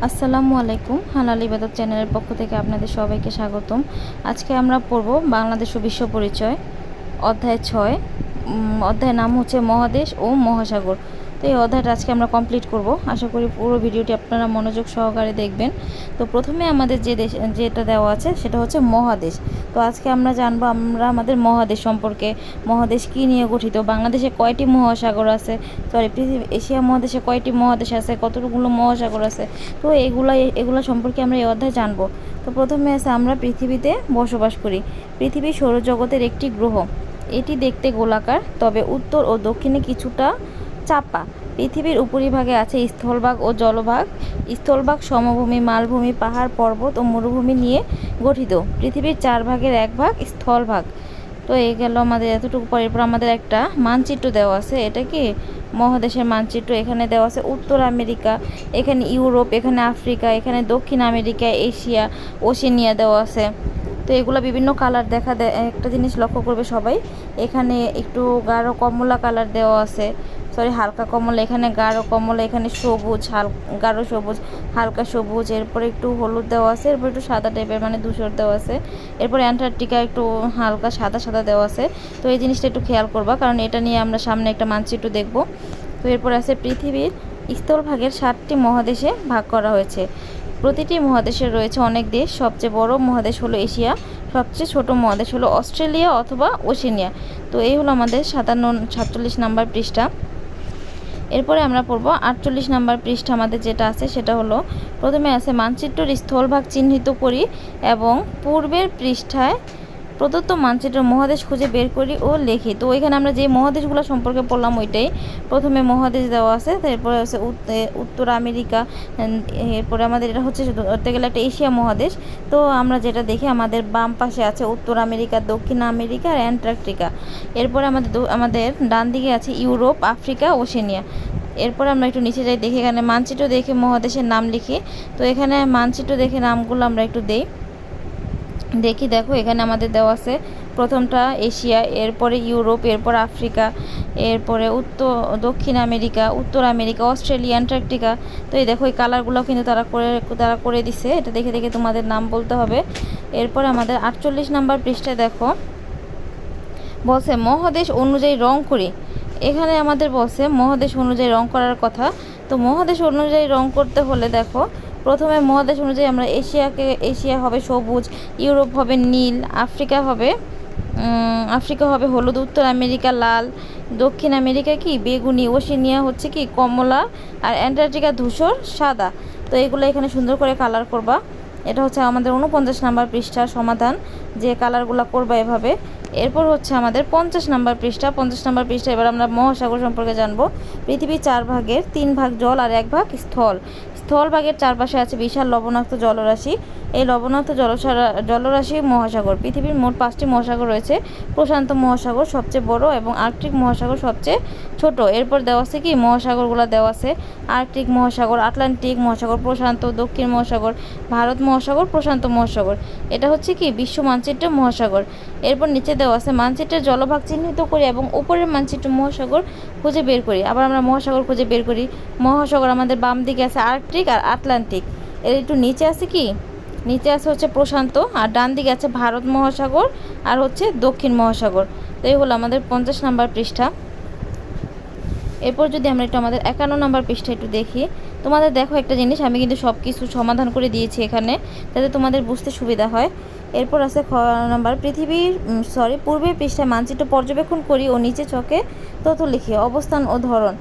আসসালামু আলাইকুম। হালাল ইবাদত চ্যানেলের পক্ষ থেকে আপনাদের সবাইকে স্বাগতম। আজকে আমরা পড়ব বাংলাদেশ ও বিশ্ব পরিচয়, অধ্যায় 6। অধ্যায়ের নাম হচ্ছে মহাদেশ ও মহাসাগর। তো এই অধ্যায়টা আজকে আমরা কমপ্লিট করব। আশা করি পুরো ভিডিওটি আপনারা মনোযোগ সহকারে দেখবেন। তো প্রথমে আমাদের যে দেশ যেটা দেওয়া আছে সেটা হচ্ছে মহাদেশ। তো আজকে আমরা জানবো আমাদের মহাদেশ সম্পর্কে। মহাদেশ কী নিয়ে গঠিত, বাংলাদেশে কয়টি মহাসাগর আছে, এশিয়া মহাদেশে কয়টি মহাদেশ আছে, কতগুলো মহাসাগর আছে। তো এগুলা সম্পর্কে আমরা এই অধ্যায়ে জানবো। তো প্রথমে আছে আমরা পৃথিবীতে বসবাস করি। পৃথিবী সৌরজগতের একটি গ্রহ। এটি দেখতে গোলাকার, তবে উত্তর ও দক্ষিণে কিছুটা চাপা। পৃথিবীর উপরিভাগে আছে স্থলভাগ ও জলভাগ। স্থলভাগ সমভূমি, মালভূমি, পাহাড়, পর্বত ও মরুভূমি নিয়ে গঠিত। পৃথিবীর 4 ভাগের 1 ভাগ স্থলভাগ। তো এই গেল আমাদের এতটুকু। পর এরপর আমাদের একটা মানচিত্র দেওয়া আছে। এটা কি মহাদেশের মানচিত্র। এখানে দেওয়া আছে উত্তর আমেরিকা, এখানে ইউরোপ, এখানে আফ্রিকা, এখানে দক্ষিণ আমেরিকা, এশিয়া, ওশেনিয়া দেওয়া আছে। তো এগুলো বিভিন্ন কালার দেখা দেয়। একটা জিনিস লক্ষ্য করবে সবাই, এখানে একটু গাঢ় কমলা কালার দেওয়া আছে, হালকা কমলা, এখানে গাঢ় কমলা, এখানে সবুজ, গাঢ় সবুজ, হালকা সবুজ, এরপরে একটু হলুদ দেওয়া আছে, এরপর একটু সাদা টাইপের মানে ধূসর দেওয়া আছে, এরপর অ্যান্টার্কটিকা একটু হালকা সাদা সাদা দেওয়া আছে। তো এই জিনিসটা একটু খেয়াল করবা, কারণ এটা নিয়ে আমরা সামনে একটা মানচিত্র দেখব। তো এরপর আছে পৃথিবীর স্থলভাগের 7টি মহাদেশে ভাগ করা হয়েছে। প্রতিটি মহাদেশে রয়েছে অনেক দেশ। সবচেয়ে বড় মহাদেশ হলো এশিয়া, সবচেয়ে ছোট মহাদেশ হলো অস্ট্রেলিয়া অথবা ওশেনিয়া। তো এই হলো আমাদের 47 নাম্বার পৃষ্ঠা। এরপরে আমরা পড়ব 48 নাম্বার পৃষ্ঠা। আমাদের যেটা আছে সেটা হলো, প্রথমে আছে মানচিত্রের স্থলভাগ চিহ্নিত করি এবং পূর্বের পৃষ্ঠায় প্রদত্ত মানচিত্রের মহাদেশ খুঁজে বের করি ও লিখি। তো এখানে আমরা যে মহাদেশগুলো সম্পর্কে পড়লাম ওইটাই। প্রথমে মহাদেশ দেওয়া আছে, তারপরে আছে উত্তর আমেরিকা, এরপরে আমাদের এটা হচ্ছে ধরতে গেলে একটা এশিয়া মহাদেশ। তো আমরা যেটা দেখি আমাদের বাম পাশে আছে উত্তর আমেরিকা, দক্ষিণ আমেরিকা আর অ্যান্টার্কটিকা। এরপরে আমাদের ডান দিকে আছে ইউরোপ, আফ্রিকা, ওশেনিয়া। এরপর আমরা একটু নিচে যাই, দেখি এখানে মানচিত্র দেখে মহাদেশের নাম লিখি। তো এখানে মানচিত্র দেখে নামগুলো আমরা একটু দেখি। দেখো এখানে আমাদের দেওয়া আছে প্রথমটা এশিয়া, এরপরে ইউরোপ, এরপর আফ্রিকা, এরপরে দক্ষিণ আমেরিকা, উত্তর আমেরিকা, অস্ট্রেলিয়া, অ্যান্টার্কটিকা। তো এই দেখো এই কালারগুলো কিন্তু তারা করে দিছে। এটা দেখে দেখে তোমাদের নাম বলতে হবে। এরপর আমাদের 48 নাম্বার পৃষ্ঠায় দেখো বলছে মহাদেশ অনুযায়ী রং করি। এখানে আমাদের বলছে মহাদেশ অনুযায়ী রং করার কথা। তো মহাদেশ অনুযায়ী রং করতে হলে দেখো, প্রথমে মহাদেশ অনুযায়ী আমরা এশিয়া হবে সবুজ, ইউরোপ হবে নীল, আফ্রিকা হবে হলুদ, উত্তর আমেরিকা লাল, দক্ষিণ আমেরিকা কি বেগুনি, ওশেনিয়া হচ্ছে কি কমলা, আর অ্যান্টার্কটিকা ধূসর সাদা। তো এগুলো এখানে সুন্দর করে কালার করবা। এটা হচ্ছে আমাদের 49 নাম্বার পৃষ্ঠার সমাধান, যে কালারগুলো করবা এভাবে। এরপর হচ্ছে আমাদের 50 নাম্বার পৃষ্ঠা। 50 নাম্বার পৃষ্ঠা এবার আমরা মহাসাগর সম্পর্কে জানবো। পৃথিবীর 4 ভাগের 3 ভাগ জল আর 1 ভাগ স্থল। স্থলভাগের চারপাশে আছে বিশাল লবণাক্ত জলরাশি। এই লবণাক্ত জলরাশি মহাসাগর। পৃথিবীর মোট 5টি মহাসাগর রয়েছে। প্রশান্ত মহাসাগর সবচেয়ে বড় এবং আর্কটিক মহাসাগর সবচেয়ে ছোট। এরপর দেওয়া আছে কি মহাসাগরগুলো দেওয়া আছে, আর্কটিক মহাসাগর, আটলান্টিক মহাসাগর, প্রশান্ত, দক্ষিণ মহাসাগর, ভারত মহাসাগর, প্রশান্ত মহাসাগর। এটা হচ্ছে কি বিশ্ব মানচিত্রের মহাসাগর। এরপর নিচে দেওয়া আছে মানচিত্রের জলভাগ চিহ্নিত করি এবং উপরের মানচিত্র মহাসাগর খুঁজে বের করি। আবার আমরা মহাসাগর খুঁজে বের করি। মহাসাগর আমাদের বাম দিকে আছে আর্কটিক আর আটলান্টিক। এর একটু নিচে আছে কি, নিচে আছে হচ্ছে প্রশান্ত, আর ডান দিকে আছে ভারত মহাসাগর আর হচ্ছে দক্ষিণ মহাসাগর। তো এই হলো আমাদের 50 নাম্বার পৃষ্ঠা। এরপর যদি আমরা একটু আমাদের 51 নাম্বার পৃষ্ঠা একটু দেখি, তোমাদের দেখো একটা জিনিস, আমি কিন্তু সব কিছু সমাধান করে দিয়েছি এখানে, যাতে তোমাদের বুঝতে সুবিধা হয়। এরপর আছে নাম্বার পূর্বের পৃষ্ঠায় মানচিত্র পর্যবেক্ষণ করি ও নিচে ছকে তথ্য লিখি। অবস্থান ও ধরন।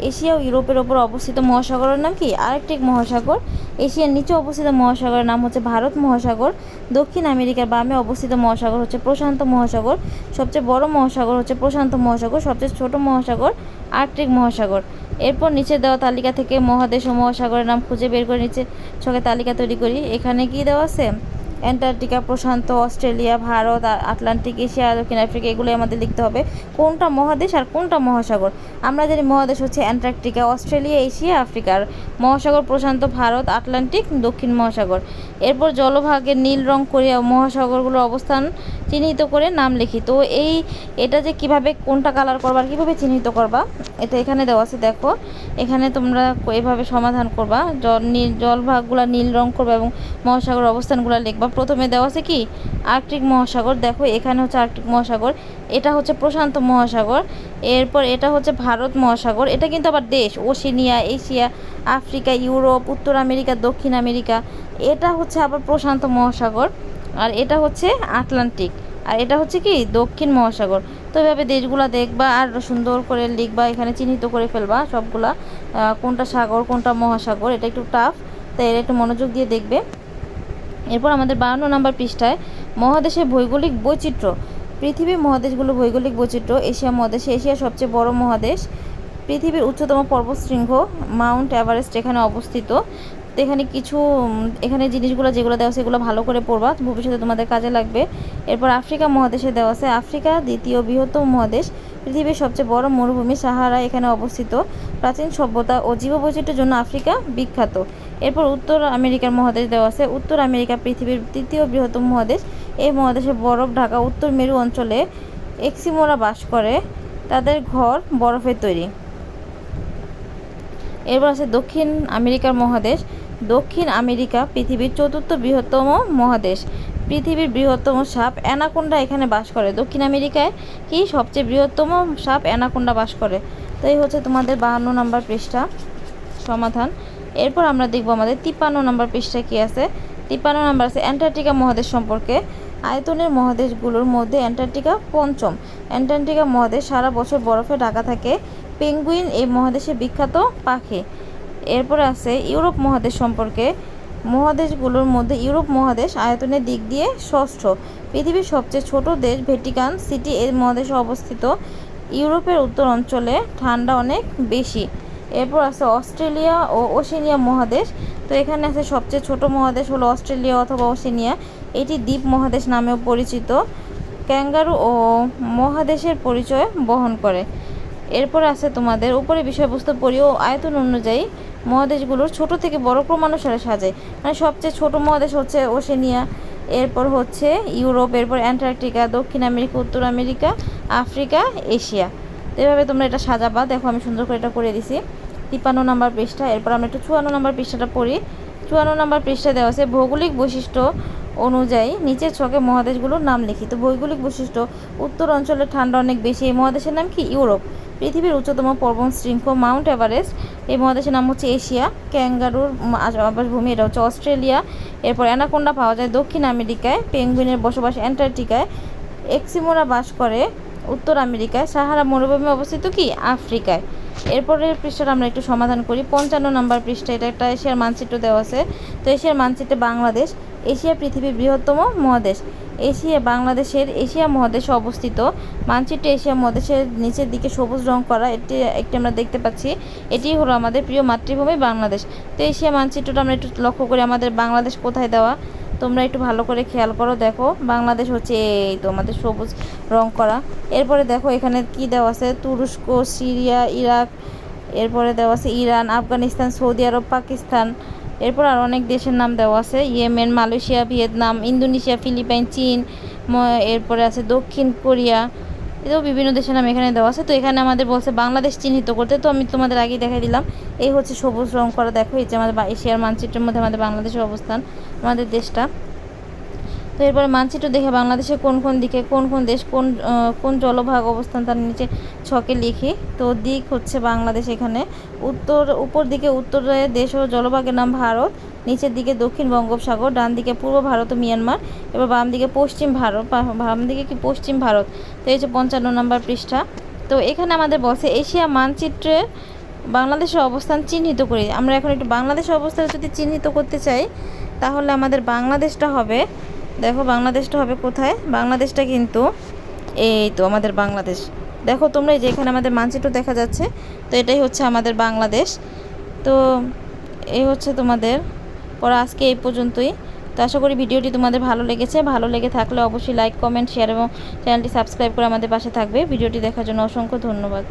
এশিয়া ও ইউরোপের ওপর অবস্থিত মহাসাগরের নাম কি আর্কটিক মহাসাগর। এশিয়ার নিচে অবস্থিত মহাসাগরের নাম হচ্ছে ভারত মহাসাগর। দক্ষিণ আমেরিকার বামে অবস্থিত মহাসাগর হচ্ছে প্রশান্ত মহাসাগর। সবচেয়ে বড় মহাসাগর হচ্ছে প্রশান্ত মহাসাগর। সবচেয়ে ছোট মহাসাগর আর্কটিক মহাসাগর। এরপর নিচে দেওয়া তালিকা থেকে মহাদেশ ও মহাসাগরের নাম খুঁজে বের করে নিচে ছকে তালিকা তৈরি করি। এখানে কি দেওয়া আছে, অ্যান্টার্কটিকা, প্রশান্ত, অস্ট্রেলিয়া, ভারত, আটলান্টিক, এশিয়া, দক্ষিণ আফ্রিকা, এগুলোই আমাদের লিখতে হবে কোনটা মহাদেশ আর কোনটা মহাসাগর। আমরা জানি মহাদেশ হচ্ছে অ্যান্টার্কটিকা, অস্ট্রেলিয়া, এশিয়া, আফ্রিকার মহাসাগর প্রশান্ত, ভারত, আটলান্টিক, দক্ষিণ মহাসাগর। এরপর জলভাগের নীল রং করে মহাসাগরগুলোর অবস্থান চিহ্নিত করে নাম লিখি। তো এটা যে কিভাবে কোনটা কালার করবা আর কীভাবে চিহ্নিত করবা এটা এখানে দেওয়া আছে। দেখো এখানে তোমরা এভাবে সমাধান করবা, জলভাগগুলো নীল রং করবা এবং মহাসাগর অবস্থানগুলো লিখবা। প্রথমে দেওয়া আছে কি আর্কটিক মহাসাগর, দেখো এখানে হচ্ছে আর্কটিক মহাসাগর, এটা হচ্ছে প্রশান্ত মহাসাগর, এরপর এটা হচ্ছে ভারত মহাসাগর, এটা কিন্তু আবার দেশ, ওশেনিয়া, এশিয়া, আফ্রিকা, ইউরোপ, উত্তর আমেরিকা, দক্ষিণ আমেরিকা, এটা হচ্ছে আবার প্রশান্ত মহাসাগর, আর এটা হচ্ছে আটলান্টিক, আর এটা হচ্ছে কি দক্ষিণ মহাসাগর। তো এভাবে দেশগুলো দেখবা আর সুন্দর করে লিখবা, এখানে চিহ্নিত করে ফেলবা সবগুলা কোনটা সাগর কোনটা মহাসাগর। এটা একটু টাফ, তাই এর একটু মনোযোগ দিয়ে দেখবে। এরপর আমাদের 52 নম্বর পৃষ্ঠায় মহাদেশের ভৌগোলিক বৈচিত্র্য, পৃথিবীর মহাদেশগুলো ভৌগোলিক বৈচিত্র্য। এশিয়া মহাদেশে এশিয়া সবচেয়ে বড় মহাদেশ, পৃথিবীর উচ্চতম পর্বতশৃঙ্গ মাউন্ট এভারেস্ট এখানে অবস্থিত। তো এখানে জিনিসগুলো যেগুলো দেওয়া আছে সেগুলো ভালো করে পড়বা, ভবিষ্যতে তোমাদের কাজে লাগবে। এরপর আফ্রিকা মহাদেশে দেওয়া আছে, আফ্রিকা দ্বিতীয় বৃহত্তম মহাদেশ, পৃথিবীর সবচেয়ে বড় মরুভূমি সাহারা এখানে অবস্থিত, প্রাচীন সভ্যতা ও জীববৈচিত্র্যের জন্য আফ্রিকা বিখ্যাত। এরপর উত্তর আমেরিকার মহাদেশ দেওয়া আছে, উত্তর আমেরিকা পৃথিবীর তৃতীয় বৃহত্তম মহাদেশ, এই মহাদেশে বরফ ঢাকা উত্তর মেরু অঞ্চলে এস্কিমোরা বাস করে, তাদের ঘর বরফের তৈরি। এরপর আছে দক্ষিণ আমেরিকার মহাদেশ, দক্ষিণ আমেরিকা পৃথিবীর চতুর্থ বৃহত্তম মহাদেশ, পৃথিবীর বৃহত্তম সাপ অ্যানাকোন্ডা এখানে বাস করে। দক্ষিণ আমেরিকায় কি সবচেয়ে বৃহত্তম সাপ অ্যানাকোন্ডা বাস করে। তো এই হচ্ছে তোমাদের 52 নম্বর পৃষ্ঠা সমাধান। এরপর আমরা দেখব আমাদের 53 নম্বর পৃষ্ঠায় কী আছে। 53 নম্বর আছে অ্যান্টার্কটিকা মহাদেশ সম্পর্কে, আয়তনের মহাদেশগুলোর মধ্যে অ্যান্টার্কটিকা পঞ্চম। অ্যান্টার্কটিকা মহাদেশ সারা বছর বরফে ঢাকা থাকে, পেঙ্গুইন এই মহাদেশে বিখ্যাত পাখি। এরপরে আছে ইউরোপ মহাদেশ সম্পর্কে, মহাদেশগুলোর মধ্যে ইউরোপ মহাদেশ আয়তনের দিক দিয়ে ষষ্ঠ, পৃথিবীর সবচেয়ে ছোট দেশ ভ্যাটিকান সিটি এই মহাদেশে অবস্থিত, ইউরোপের উত্তর অঞ্চলে ঠান্ডা অনেক বেশি। এরপর আছে অস্ট্রেলিয়া ও ওশেনিয়া মহাদেশ, তো এখানে আছে সবচেয়ে ছোট মহাদেশ হলো অস্ট্রেলিয়া অথবা ওশেনিয়া, এটি দ্বীপ মহাদেশ নামেও পরিচিত, ক্যাঙ্গারু ও মহাদেশের পরিচয় বহন করে। এরপর আছে তোমাদের উপরে বিষয়বস্তু পড়িও আয়তন অনুযায়ী মহাদেশগুলোর ছোট থেকে বড় ক্রমানুসারে সাজায়, মানে সবচেয়ে ছোট মহাদেশ হচ্ছে ওশেনিয়া, এরপর হচ্ছে ইউরোপ, এরপর অ্যান্টার্কটিকা, দক্ষিণ আমেরিকা, উত্তর আমেরিকা, আফ্রিকা, এশিয়া। তো এভাবে তোমরা এটা সাজাবা। দেখো আমি সুন্দর করে এটা করে দিছি 53 নম্বর পৃষ্ঠা। এরপর আমরা একটু 54 নম্বর পৃষ্ঠাটা পড়ি। 54 নম্বর পৃষ্ঠা দেওয়া আছে ভৌগোলিক বৈশিষ্ট্য অনুযায়ী নিচের ছকে মহাদেশগুলোর নাম লিখি। তো ভৌগোলিক বৈশিষ্ট্য, উত্তর অঞ্চলে ঠান্ডা অনেক বেশি, এই মহাদেশের নাম কি ইউরোপ, পৃথিবীর উচ্চতম পর্বত শৃঙ্গ মাউন্ট এভারেস্ট, এই মহাদেশের নাম হচ্ছে এশিয়া, ক্যাঙ্গারুর আবাসভূমি এটা হচ্ছে অস্ট্রেলিয়া, এরপর অ্যানাকোন্ডা পাওয়া যায় দক্ষিণ আমেরিকায়, পেঙ্গুইনের বসবাস অ্যান্টার্কটিকায়, এস্কিমোরা বাস করে উত্তর আমেরিকায়, সাহারা মরুভূমি অবস্থিত কি আফ্রিকায়। এরপরের পৃষ্ঠাটা আমরা একটু সমাধান করি। 55 নম্বর পৃষ্ঠা, এটা একটা এশিয়ার মানচিত্র দেওয়া আছে। তো এশিয়ার মানচিত্রে বাংলাদেশ, এশিয়া পৃথিবীর বৃহত্তম মহাদেশ, বাংলাদেশের এশিয়া মহাদেশে অবস্থিত, মানচিত্রে এশিয়া মহাদেশের নিচের দিকে সবুজ রং করা একটি আমরা দেখতে পাচ্ছি, এটি হলো আমাদের প্রিয় মাতৃভূমি বাংলাদেশ। তো এশিয়া মানচিত্রটা আমরা একটু লক্ষ্য করি, আমাদের বাংলাদেশ কোথায় দেওয়া তোমরা একটু ভালো করে খেয়াল করো। দেখো বাংলাদেশ হচ্ছে এই তো আমাদের সবুজ রং করা। এরপরে দেখো এখানে কি দেওয়া আছে, তুরস্ক, সিরিয়া, ইরাক, এরপরে দেওয়া আছে Iran, Afghanistan, Saudi Arab, Pakistan, এরপর আর অনেক দেশের নাম দেওয়া আছে, Yemen, Malaysia, Vietnam, Indonesia, Philippine, চীন, এরপরে আছে দক্ষিণ কোরিয়া, এটাও বিভিন্ন দেশের নাম এখানে দেওয়া আছে। তো এখানে আমাদের বলছে বাংলাদেশ চিহ্নিত করতে, তো আমি তোমাদের আগেই দেখাই দিলাম, এই হচ্ছে সবুজ রং করা। দেখো এই যে আমাদের এশিয়ার মানচিত্রের মধ্যে আমাদের বাংলাদেশের অবস্থান, আমাদের দেশটা। তো এরপরে মানচিত্র দেখে বাংলাদেশে কোন কোন দিকে কোন কোন দেশ কোন জলভাগ অবস্থান তার নিচে ছকে লিখি। তো দিক হচ্ছে বাংলাদেশ, এখানে উপর দিকে উত্তরে দেশ ও জলভাগের নাম ভারত, নিচের দিকে দক্ষিণ বঙ্গোপসাগর, ডান দিকে পূর্ব ভারত ও মিয়ানমার, এবার বাম দিকে পশ্চিম ভারত। তো এই যে 55 নম্বর পৃষ্ঠা। তো এখানে আমাদের বলছে এশিয়া মানচিত্রে বাংলাদেশের অবস্থান চিহ্নিত করি। আমরা এখন একটু বাংলাদেশের অবস্থান যদি চিহ্নিত করতে চাই তাহলে আমাদের বাংলাদেশটা হবে, দেখো বাংলাদেশটা হবে কোথায়, বাংলাদেশটা কিন্তু এই তো আমাদের বাংলাদেশ। দেখো তোমরা এই যে এখানে আমাদের মানচিত্র দেখা যাচ্ছে, তো এটাই হচ্ছে আমাদের বাংলাদেশ। তো এই হচ্ছে তোমাদের পড়া আজকে এই পর্যন্তই। তো আশা করি ভিডিওটি তোমাদের ভালো লেগেছে, ভালো লেগে থাকলে অবশ্যই লাইক, কমেন্ট, শেয়ার এবং চ্যানেলটি সাবস্ক্রাইব করে আমাদের পাশে থাকবে। ভিডিওটি দেখার জন্য অসংখ্য ধন্যবাদ।